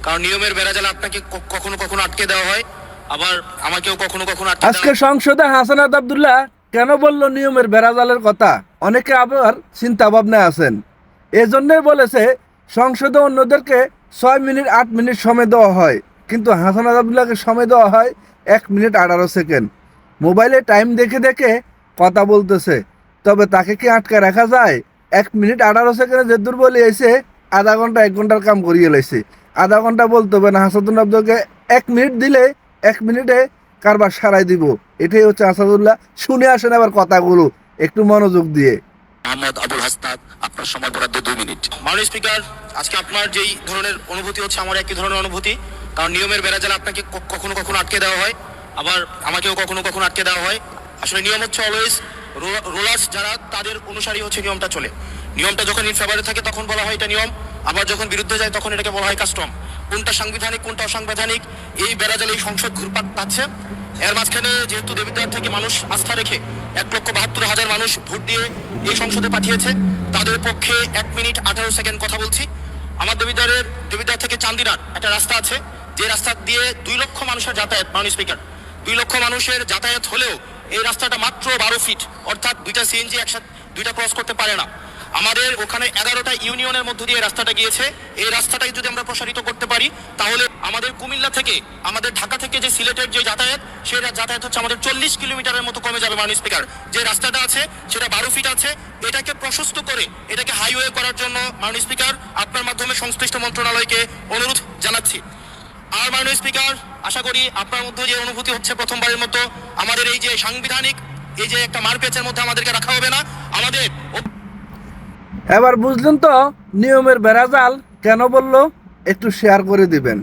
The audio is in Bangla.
কারণ নিয়মের বেড়াজালে আপনাকে কখনো কখনো আটকে দেওয়া হয়, আবার আমাকেও কখনো কখনো আটকে আজকে সংসদে হাসানাত আব্দুল্লাহ কেন বলল নিয়মের বেড়াজালের কথা? অনেকে আবার চিন্তা ভাবনায় আছেন। এজন্যই বলেছে সংসদে অন্যদেরকে 6 মিনিট 8 মিনিট সময় দেওয়া হয়, কিন্তু হাসানাত আব্দুল্লাহকে সময় দেওয়া হয় 1 মিনিট 18 সেকেন্ড। মোবাইলে টাইম দেখে দেখে কথা বলতেছে। তবে তাকে কি আটকে রাখা যায়? 1 মিনিট 18 সেকেন্ডে যে দুর্বল এসে আধা ঘন্টা 1 ঘন্টার কাম করিয়ে লাইছে। আধা ঘন্টা বলতে হবে না, হাসানুল আব্দুলকে 1 মিনিট দিলে 1 মিনিটে কারবার সারাই দিব। এটাই হচ্ছে আসাদুল্লাহ। শুনে আসেন আবার কথাগুলো একটু মনোযোগ দিয়ে। মোহাম্মদ আবুল হাসনাত, আপনার সময় বরাদ্দ 2 মিনিট। মাননীয় স্পিকার, আজকে আপনার যেই ধরনের অনুভূতি হচ্ছে আমার একই ধরনের অনুভূতি। কারণ নিয়মের বেড়াজালে আপনাকে কখনো কখনো আটকে দেওয়া হয়, আবার আমাকেও কখনো কখনো আটকে দেওয়া হয়। আসলে নিয়ম হচ্ছে অলওয়েজ রোলার্স যারা তাদের অনুসারী হচ্ছে নিয়মটা চলে। নিয়মটা যখন ইন ফেভারে থাকে তখন বলা হয় এটা নিয়ম, আবার যখন বিরুদ্ধে যায় তখন এটাকে বলা হয় কাস্টম। কোনটা সাংবিধানিক কোনটা অসাংবিধানিক এই বেড়াজালে এই সংসদ ঘুরপাক পাচ্ছে। এর মাঝখানে যেহেতু দেবিদ্বার থেকে মানুষ আস্থা রেখে 1,72,000 মানুষ ভোট দিয়ে এই সংসদে পাঠিয়েছে, তাদের পক্ষে 1 মিনিট 18 সেকেন্ড কথা বলছি। আমার দেবিদ্বার থেকে চান্দিনার একটা রাস্তা আছে, যে রাস্তা দিয়ে 2 লক্ষ মানুষের যাতায়াত। মাননীয় স্পিকার, 2 লক্ষ মানুষের যাতায়াত হলেও এই রাস্তাটা মাত্র 12 ফিট, অর্থাৎ 2টা সিএনজি একসাথে 2টা ক্রস করতে পারে না। আমাদের ওখানে 11টা ইউনিয়নের মধ্য দিয়ে রাস্তাটা গিয়েছে। এই রাস্তাটাই যদি আমরা প্রসারিত করতে পারি তাহলে আমাদের কুমিল্লা থেকে আমাদের ঢাকা থেকে যে সিলেটের যে যাতায়াত, সেই যাতায়াত হচ্ছে আমাদের 40 কিলোমিটারের মতো কমে যাবে। মাননীয় স্পিকার, যে রাস্তাটা আছে সেটা 12 ফিট আছে, এটাকে প্রশস্ত করে এটাকে হাইওয়ে করার জন্য মাননীয় স্পিকার আপনার মাধ্যমে সংশ্লিষ্ট মন্ত্রণালয়কে অনুরোধ জানাচ্ছি। আর মাননীয় স্পিকার, আশা করি আপনার মধ্যে যে অনুভূতি হচ্ছে প্রথমবারের মতো আমাদের এই যে সাংবিধানিক এই যে একটা মারপ্যাচের মধ্যে আমাদেরকে রাখা হবে না। আমাদের এবার বুঝলেন তো নিয়মের বেড়াজাল কেন বললো? একটু শেয়ার করে দিবেন।